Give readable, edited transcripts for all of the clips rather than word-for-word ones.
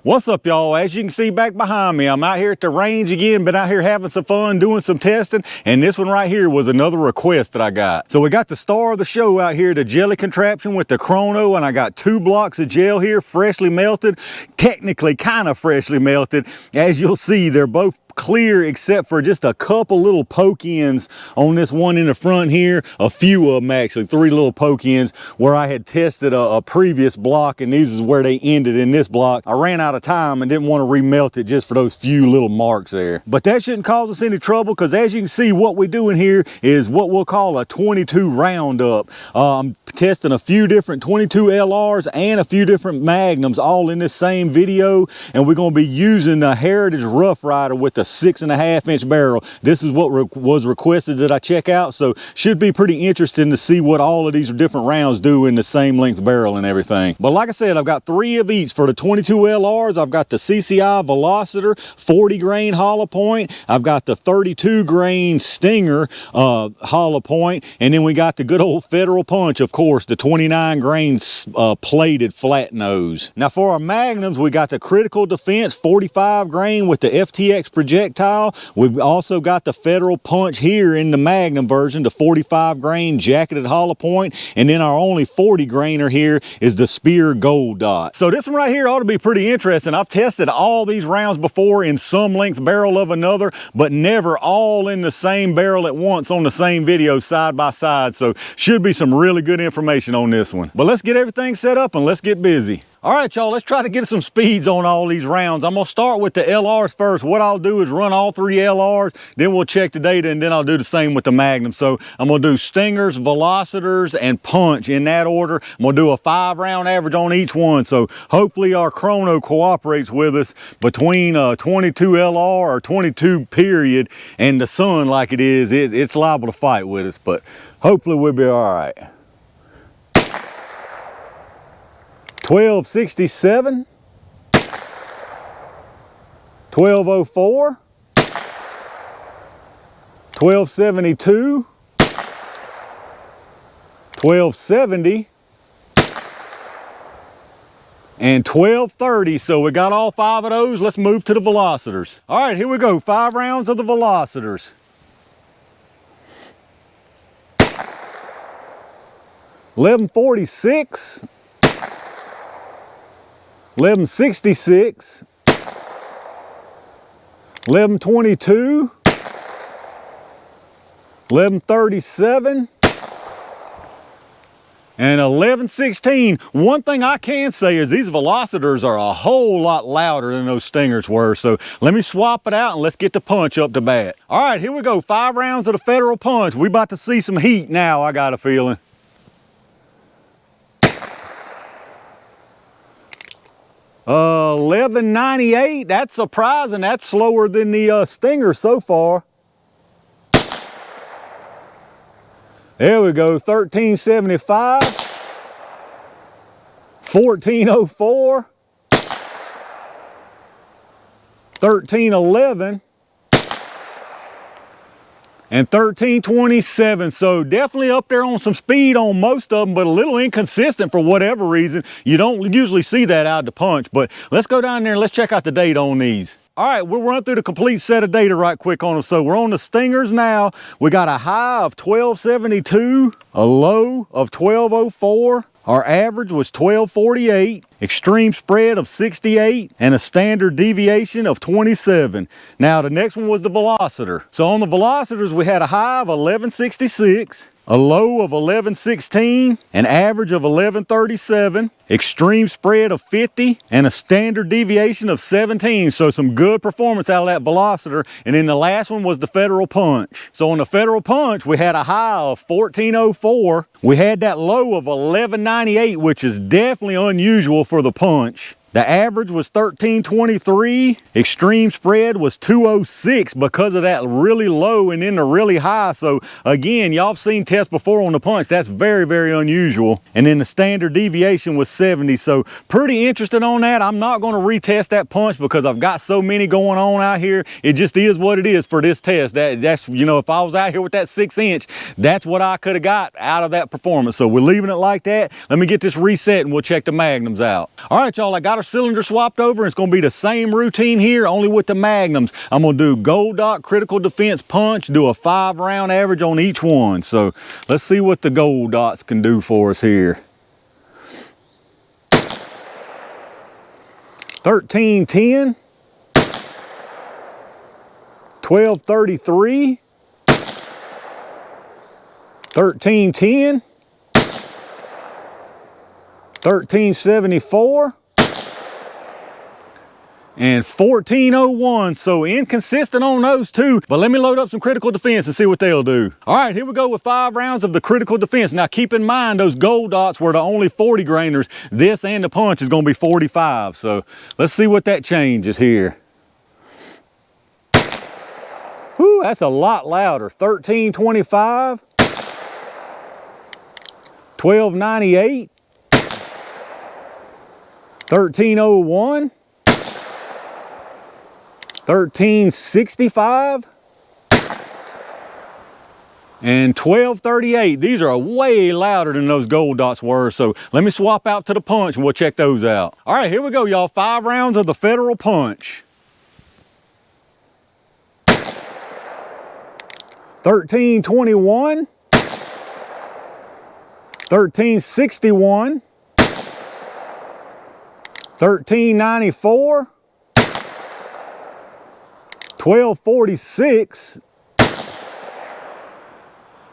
What's up, y'all? As you can see back behind me, I'm out here at the range again, been out here having some fun, doing some testing, and this one right here was another request that I got. So we got the star of the show out here, the jelly contraption with the Chrono, and I got 2 blocks of gel here, freshly melted, technically kind of freshly melted. As you'll see, they're both clear except for just a couple little poke ends on this one in the front here, a few of them actually, 3 little poke ends where I had tested a previous block, and these is where they ended in this block. I ran out of time and didn't want to remelt it just for those few little marks there, but that shouldn't cause us any trouble, because as you can see, what we're doing here is what we'll call a 22 Roundup. I'm testing a few different 22 LRs and a few different Magnums all in this same video, and we're going to be using the Heritage Rough Rider with the 6.5-inch barrel. This is what was requested that I check out, so should be pretty interesting to see what all of these different rounds do in the same length barrel and everything. But like I said, I've got 3 of each. For the 22 LRs, I've got the CCI Velocitor 40 grain hollow point, I've got the 32 grain Stinger hollow point, and then we got the good old Federal Punch, of course, the 29 grain plated flat nose. Now for our Magnums, we got the Critical Defense 45 grain with the FTX projectile. We've also got the Federal Punch here in the Magnum version, the 45 grain jacketed hollow point, and then our only 40 grainer here is the Spear Gold Dot. So this one right here ought to be pretty interesting. I've tested all these rounds before in some length barrel of another, but never all in the same barrel at once on the same video side by side, so should be some really good information on this one. But let's get everything set up and let's get busy. All right, y'all, let's try to get some speeds on all these rounds. I'm gonna start with the LRs first. What I'll do is run all 3 LRs, then we'll check the data, and then I'll do the same with the Magnum. So I'm gonna do Stingers, Velocitors, and Punch in that order. I'm gonna do a 5-round average on each one. So hopefully our Chrono cooperates with us between 22 LR or 22 period and the sun like it is. It's liable to fight with us, but hopefully we'll be all right. 1267, 1204, 1272, 1270, and 1230. So we got all 5 of those. Let's move to the Velocitors. All right, here we go. 5 rounds of the Velocitors. 1146. 1166, 1122, 1137, and 1116. One thing I can say is these Velocitors are a whole lot louder than those Stingers were. So let me swap it out and let's get the Punch up to bat. All right, here we go. 5 rounds of the Federal Punch. We about to see some heat now, I got a feeling. 1198, that's surprising. That's slower than the Stinger so far. There we go, 1375, 1404, 1311, and 1327. So definitely up there on some speed on most of them, but a little inconsistent for whatever reason. You don't usually see that out of the Punch, but let's go down there and let's check out the data on these. All right, we'll run through the complete set of data right quick on them. So we're on the Stingers now. We got a high of 1272, a low of 1204. Our average was 1248, extreme spread of 68, and a standard deviation of 27. Now the next one was the Velocitor. So on the Velocitors, we had a high of 1166, a low of 1116, an average of 1137, extreme spread of 50, and a standard deviation of 17. So some good performance out of that Velocitor. And then the last one was the Federal Punch. So on the Federal Punch, we had a high of 1404. We had that low of 1198, which is definitely unusual for the Punch. The average was 1323, extreme spread was 206 because of that really low and then the really high. So again, y'all have seen tests before on the Punch. That's very, very unusual. And then the standard deviation was 70. So pretty interested on that. I'm not going to retest that Punch because I've got so many going on out here. It just is what it is for this test. That's, you know, if I was out here with that 6-inch, that's what I could have got out of that performance. So we're leaving it like that. Let me get this reset and we'll check the Magnums out. All right, y'all, I got got our cylinder swapped over. It's gonna be the same routine here, only with the Magnums. I'm gonna do gold dot, critical defense punch, do a 5-round average on each one. So let's see what the gold dots can do for us here. 1310, 1233, 1310, 1374, and 1401. So inconsistent on those two, but let me load up some critical defense and see what they'll do. All right, here we go with 5 rounds of the critical defense. Now keep in mind those gold dots were the only 40 grainers. This and the punch is gonna be 45. So let's see what that changes here. Whew, that's a lot louder. 1325, 1298, 1301, 1365, and 1238. These are way louder than those gold dots were. So let me swap out to the punch and we'll check those out. All right, here we go, y'all. 5 rounds of the Federal punch. 1321, 1361, 1394, 1246,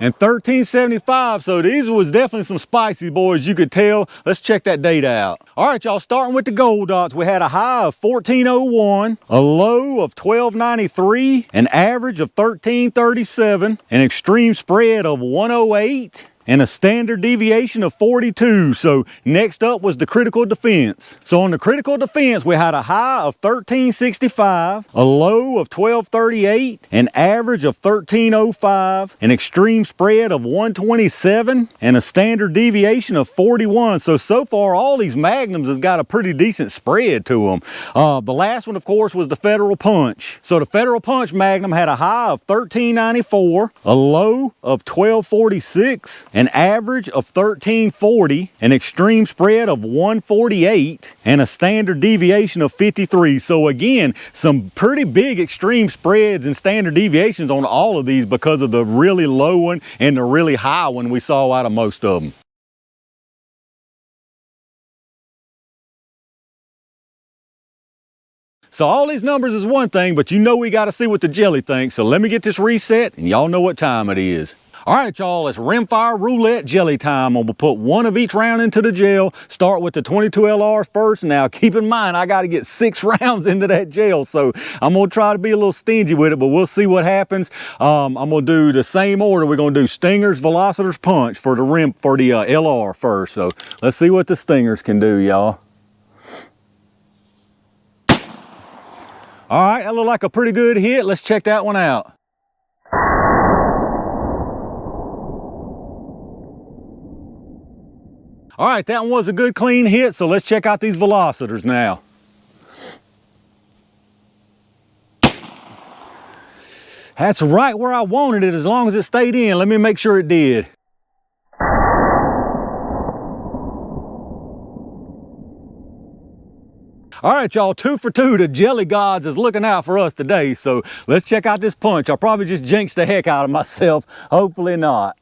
and 1375. So these was definitely some spicy boys, you could tell. Let's check that data out. All right, y'all, starting with the gold dots, we had a high of 1401, a low of 1293, an average of 1337, an extreme spread of 108, and a standard deviation of 42. So next up was the critical defense. So on the critical defense, we had a high of 1365, a low of 1238, an average of 1305, an extreme spread of 127, and a standard deviation of 41. So far, all these Magnums has got a pretty decent spread to them. The last one, of course, was the Federal punch. So the Federal punch Magnum had a high of 1394, a low of 1246, an average of 1340, an extreme spread of 148, and a standard deviation of 53. So again, some pretty big extreme spreads and standard deviations on all of these because of the really low one and the really high one we saw out of most of them. So all these numbers is one thing, but you know we got to see what the jelly thinks. So let me get this reset and y'all know what time it is. All right, y'all, it's Rimfire Roulette Jelly time. I'm gonna put 1 of each round into the gel. Start with the 22 LR first. Now, keep in mind, I gotta get 6 rounds into that gel, so I'm gonna try to be a little stingy with it, but we'll see what happens. I'm gonna do the same order. We're gonna do Stingers, Velocitors, Punch for the LR first. So let's see what the Stingers can do, y'all. All right, that looked like a pretty good hit. Let's check that one out. All right, that one was a good clean hit, so let's check out these Velocitors now. That's right where I wanted it, as long as it stayed in. Let me make sure it did. All right, y'all, 2 for 2. The Jelly Gods is looking out for us today, so let's check out this punch. I'll probably just jinx the heck out of myself. Hopefully not.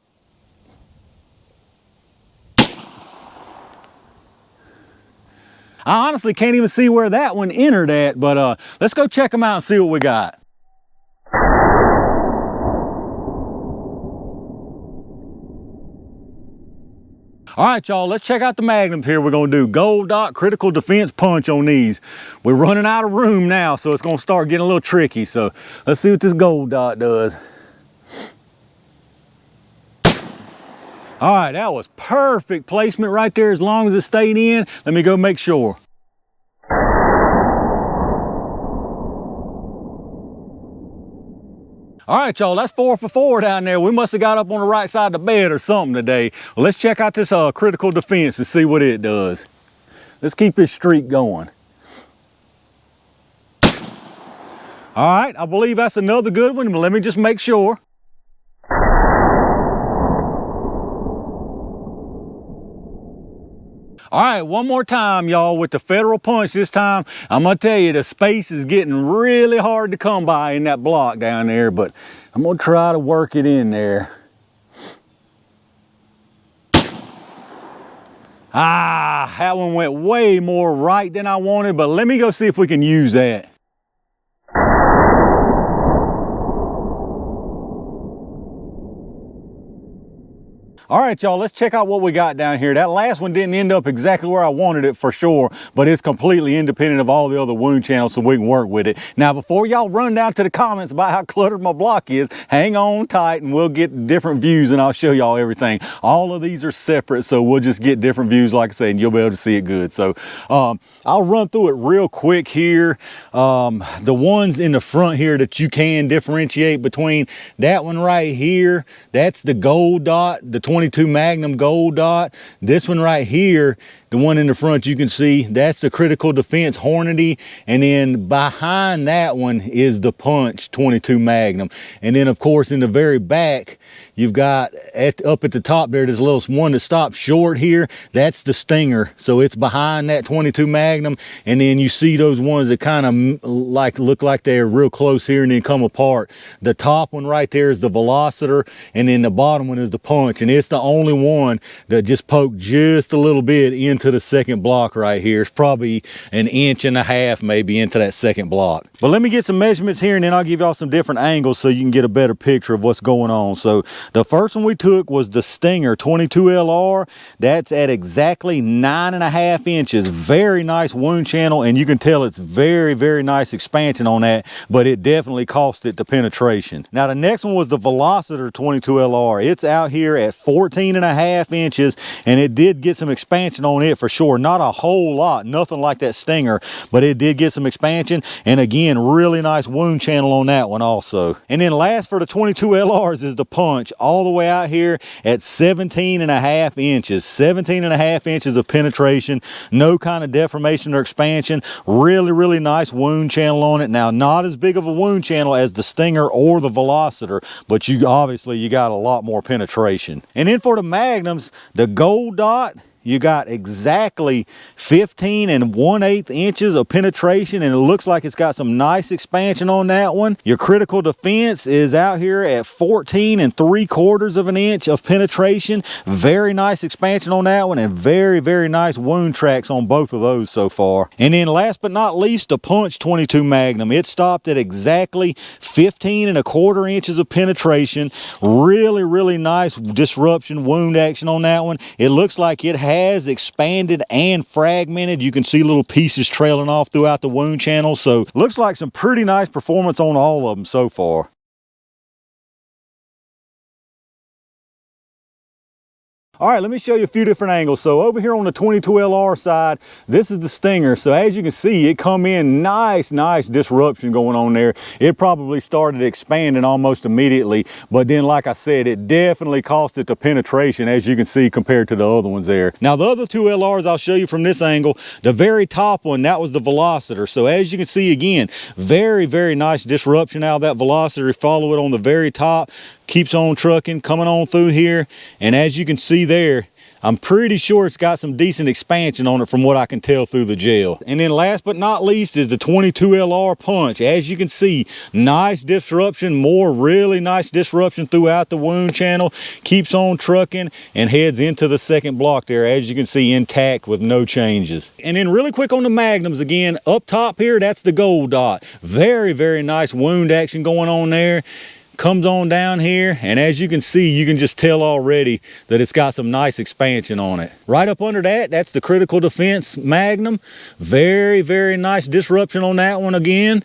I honestly can't even see where that one entered at, but let's go check them out and see what we got. All right, y'all, let's check out the Magnums here. We're gonna do gold dot critical defense punch on these. We're running out of room now, so it's gonna start getting a little tricky. So let's see what this gold dot does. All right, that was perfect placement right there as long as it stayed in. Let me go make sure. All right, y'all, that's 4 for 4 down there. We must have got up on the right side of the bed or something today. Well, let's check out this critical defense and see what it does. Let's keep this streak going. All right, I believe that's another good one, but let me just make sure. All right, one more time, y'all, with the Federal Punch this time. I'm gonna tell you, the space is getting really hard to come by in that block down there, but I'm gonna try to work it in there. Ah, that one went way more right than I wanted, but let me go see if we can use that. All right, y'all, let's check out what we got down here. That last one didn't end up exactly where I wanted it for sure, but it's completely independent of all the other wound channels, so we can work with it. Now, before y'all run down to the comments about how cluttered my block is, hang on tight and we'll get different views and I'll show y'all everything. All of these are separate, so we'll just get different views, like I said, and you'll be able to see it good. So I'll run through it real quick here. The ones in the front here that you can differentiate between, that one right here, that's the gold dot, the 22 Magnum gold dot. This one right here, the one in the front you can see, that's the critical defense Hornady, and then behind that one is the Punch 22 Magnum. And then of course in the very back you've got up at the top there's a little one that stops short here, that's the Stinger, so it's behind that 22 Magnum. And then you see those ones that kind of look like they're real close here and then come apart. The top one right there is the Velocitor, and then the bottom one is the Punch, and it's the only one that just poked just a little bit into the second block right here. It's probably an inch and a half maybe into that second block. But let me get some measurements here and then I'll give y'all some different angles so you can get a better picture of what's going on. So the first one we took was the Stinger 22 LR. That's at exactly 9.5 inches. Very nice wound channel, and you can tell it's very, very nice expansion on that, but it definitely cost it the penetration. Now the next one was the Velocitor 22 LR. It's out here at 14.5 inches, and it did get some expansion on it for sure. Not a whole lot, nothing like that Stinger, but it did get some expansion, and again, really nice wound channel on that one also. And then last for the 22 LRs is the Punch, all the way out here at 17.5 inches. 17.5 inches of penetration, no kind of deformation or expansion. Really, really nice wound channel on it. Now, not as big of a wound channel as the Stinger or the Velocitor, but you got a lot more penetration. And then for the Magnums, the gold dot, you got exactly 15 1/8 inches of penetration, and it looks like it's got some nice expansion on that one. Your critical defense is out here at 14 3/4 of an inch of penetration. Very nice expansion on that one, and very, very nice wound tracks on both of those so far. And then last but not least, the Punch 22 Magnum. It stopped at exactly 15 1/4 inches of penetration. Really, really nice disruption wound action on that one. It looks like it has expanded and fragmented. You can see little pieces trailing off throughout the wound channel, so looks like some pretty nice performance on all of them so far. All right, let me show you a few different angles. So over here on the 22 LR side, this is the Stinger. So as you can see, it come in nice disruption going on there. It probably started expanding almost immediately, but then like I said, it definitely cost it the penetration, as you can see, compared to the other ones there. Now the other two LRs I'll show you from this angle. The very top one, that was the Velocitor. So as you can see, again, very, very nice disruption out of that Velocitor. Follow it on the very top. Keeps on trucking, coming on through here, and as you can see there, I'm pretty sure it's got some decent expansion on it from what I can tell through the gel. And then last but not least is the 22 LR Punch. As you can see, nice disruption, really nice disruption throughout the wound channel. Keeps on trucking and heads into the second block there, as you can see, intact with no changes. And then really quick on the Magnums again, up top here, that's the gold dot. Very, very nice wound action going on there. Comes on down here, and as you can see, you can just tell already that it's got some nice expansion on it. Right up under that, that's the critical defense Magnum. Very, very nice disruption on that one again.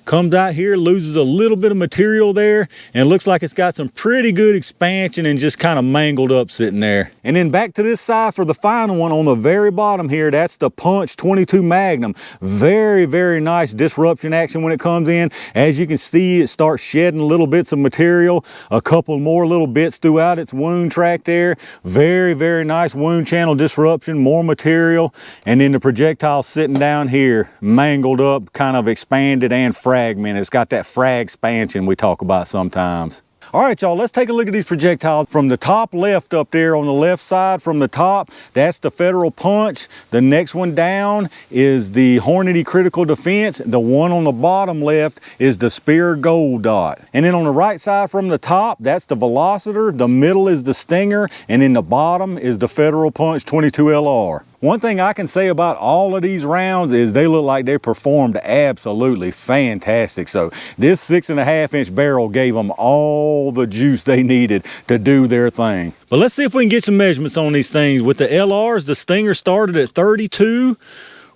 Comes out here, loses a little bit of material there, and it looks like it's got some pretty good expansion and just kind of mangled up sitting there. And then back to this side for the final one on the very bottom here, that's the Punch 22 Magnum. Very, very nice disruption action when it comes in. As you can see, it starts shedding little bits of material, a couple more little bits throughout its wound track there. Very, very nice wound channel disruption, more material, and then the projectile sitting down here, mangled up, kind of expanded and fragmented. It's got that frag expansion we talk about sometimes. All right, y'all, let's take a look at these projectiles. From the top left up there on the left side from the top, that's the Federal Punch. The next one down is the Hornady Critical Defense. The one on the bottom left is the Spear Gold Dot. And then on the right side from the top, that's the Velocitor. The middle is the Stinger, and in the bottom is the Federal Punch 22 LR. One thing I can say about all of these rounds is they look like they performed absolutely fantastic. So this 6.5-inch barrel gave them all the juice they needed to do their thing. But let's see if we can get some measurements on these things. With the LRs, the Stinger started at 32.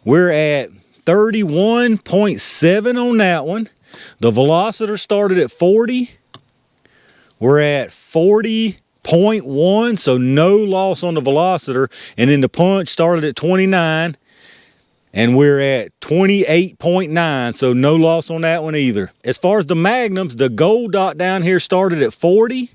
We're at 31.7 on that one. The Velocitor started at 40. We're at 40.1, so no loss on the Velocitor. And then the Punch started at 29, and we're at 28.9, so no loss on that one either. As far as the Magnums, the Gold Dot down here started at 40.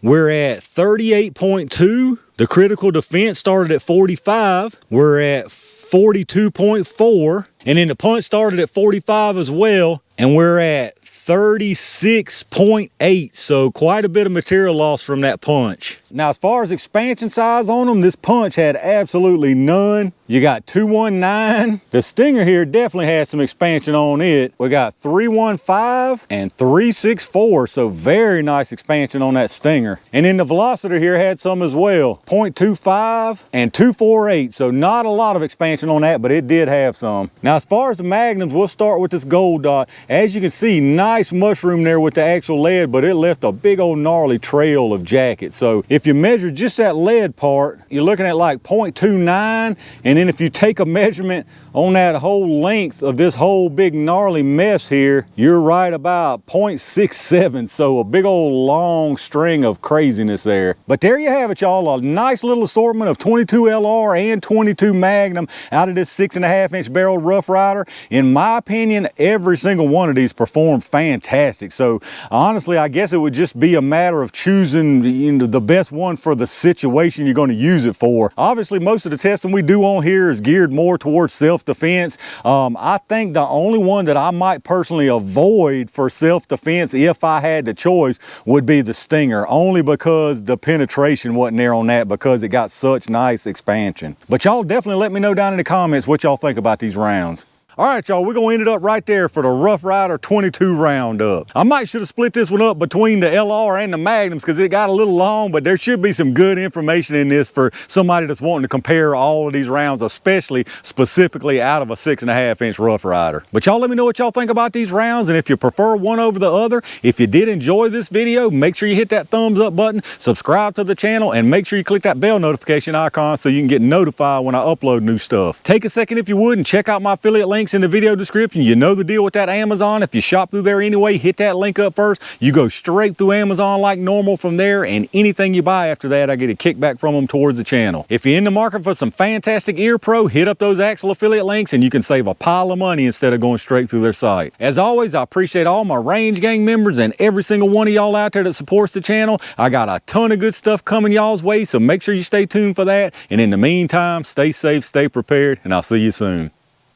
We're at 38.2. The Critical Defense started at 45. We're at 42.4. And then the Punch started at 45 as well, and we're at 36.8, so quite a bit of material loss from that Punch. Now, as far as expansion size on them, this Punch had absolutely none. You got 219. The Stinger here definitely had some expansion on it. We got 315 and 364, so very nice expansion on that Stinger. And then the Velocitor here had some as well, 0.25 and 248, so not a lot of expansion on that, but it did have some. Now, as far as the Magnums, we'll start with this Gold Dot. As you can see, nice mushroom there with the actual lead, but it left a big old gnarly trail of jacket. So if you measure just that lead part, you're looking at like 0.29, and then if you take a measurement on that whole length of this whole big gnarly mess here, you're right about 0.67, so a big old long string of craziness there. But there you have it, y'all, a nice little assortment of 22 LR and 22 Magnum out of this 6.5-inch barrel Rough Rider. In my opinion, every single one of these performed fantastic. So honestly, I guess it would just be a matter of choosing, you know, the best one for the situation you're going to use it for. Obviously, most of the testing we do on here is geared more towards self-defense. I think the only one that I might personally avoid for self-defense, if I had the choice, would be the Stinger, only because the penetration wasn't there on that, because it got such nice expansion. But y'all definitely let me know down in the comments what y'all think about these rounds. All right, y'all, we're gonna end it up right there for the Rough Rider 22 Roundup. I might should have split this one up between the LR and the Magnums because it got a little long, but there should be some good information in this for somebody that's wanting to compare all of these rounds, especially specifically out of a 6.5-inch Rough Rider. But y'all let me know what y'all think about these rounds, and if you prefer one over the other. If you did enjoy this video, make sure you hit that thumbs up button, subscribe to the channel, and make sure you click that bell notification icon so you can get notified when I upload new stuff. Take a second if you would and check out my affiliate links in the video description. You know the deal with that Amazon. If you shop through there anyway, hit that link up first. You go straight through Amazon like normal from there, and anything you buy after that, I get a kickback from them towards the channel. If you're in the market for some fantastic ear pro, hit up those Axle affiliate links and you can save a pile of money instead of going straight through their site. As always, I appreciate all my Range Gang members and every single one of y'all out there that supports the channel. I got a ton of good stuff coming y'all's way, so make sure you stay tuned for that. And in the meantime, stay safe, stay prepared, and I'll see you soon.